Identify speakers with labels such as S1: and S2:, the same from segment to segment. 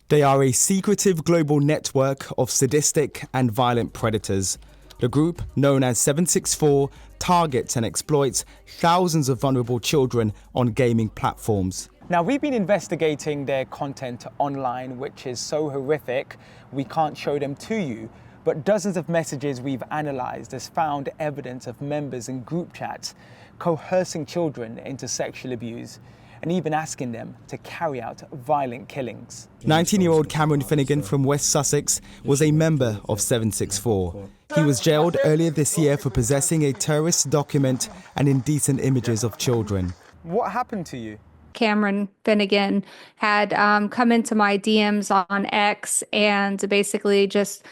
S1: They are a secretive global network of sadistic and violent predators. The group, known as 764, targets and exploits thousands of vulnerable children on gaming platforms. Now, we've been investigating their content online, which is so horrific, we can't show them to you. But dozens of messages we've analysed has found evidence of members in group chats coercing children into sexual abuse and even asking them to carry out violent killings. 19-year-old Cameron Finnegan from West Sussex was a member of 764. He was jailed earlier this year for possessing a terrorist document and indecent images of children. What happened to you?
S2: Cameron Finnegan had come into my DMs on X and basically just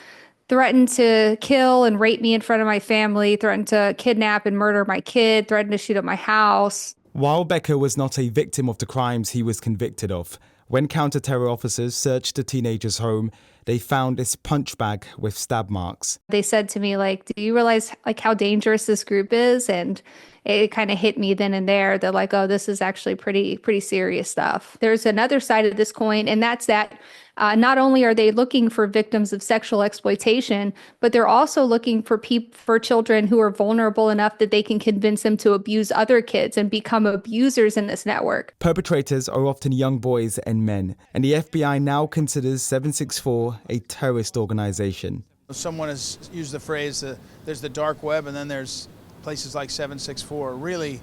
S2: threatened to kill and rape me in front of my family, threatened to kidnap and murder my kid, threatened to shoot up my house.
S1: While Becker was not a victim of the crimes he was convicted of, when counter-terror officers searched the teenager's home, they found this punch bag with stab marks.
S2: They said to me, like, do you realize like how dangerous this group is? And it kind of hit me then and there. They're like, oh, this is actually pretty serious stuff. There's another side of this coin, and that's that not only are they looking for victims of sexual exploitation, but they're also looking for children who are vulnerable enough that they can convince them to abuse other kids and become abusers in this network.
S1: Perpetrators are often young boys and men, and the FBI now considers 764 a terrorist organization.
S3: Someone has used the phrase, there's the dark web and then there's places like 764, really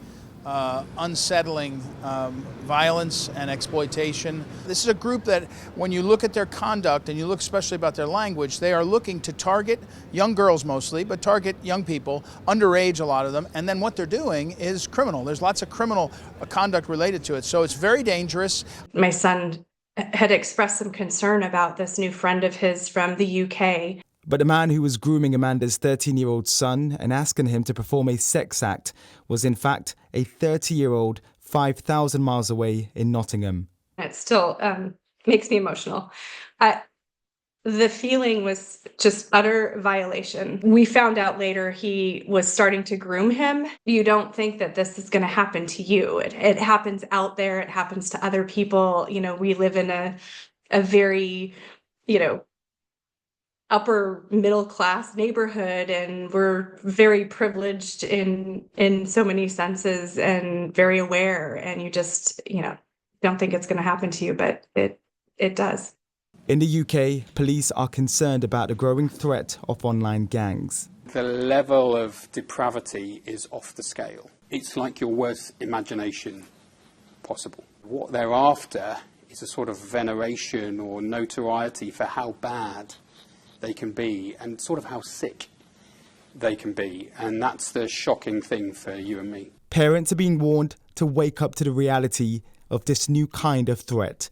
S3: unsettling violence and exploitation. This is a group that, when you look at their conduct and you look especially about their language, they are looking to target young girls mostly, but target young people, underage a lot of them, and then what they're doing is criminal. There's lots of criminal conduct related to it, so it's very dangerous.
S4: My son had expressed some concern about this new friend of his from the UK.
S1: But the man who was grooming Amanda's 13-year-old son and asking him to perform a sex act was in fact a 30-year-old 5,000 miles away in Nottingham.
S4: It still makes me emotional. The feeling was just utter violation. We found out later he was starting to groom him. You don't think that this is going to happen to you. It happens out there. It happens to other people. You know, we live in a very, upper middle class neighborhood, and we're very privileged in so many senses and very aware, and you just don't think it's going to happen to you, but it does.
S1: In the UK, police are concerned about the growing threat of online gangs.
S5: The level of depravity is off the scale. It's like your worst imagination possible. What they're after is a sort of veneration or notoriety for how bad they can be and sort of how sick they can be. And that's the shocking thing for you and me.
S1: Parents are being warned to wake up to the reality of this new kind of threat.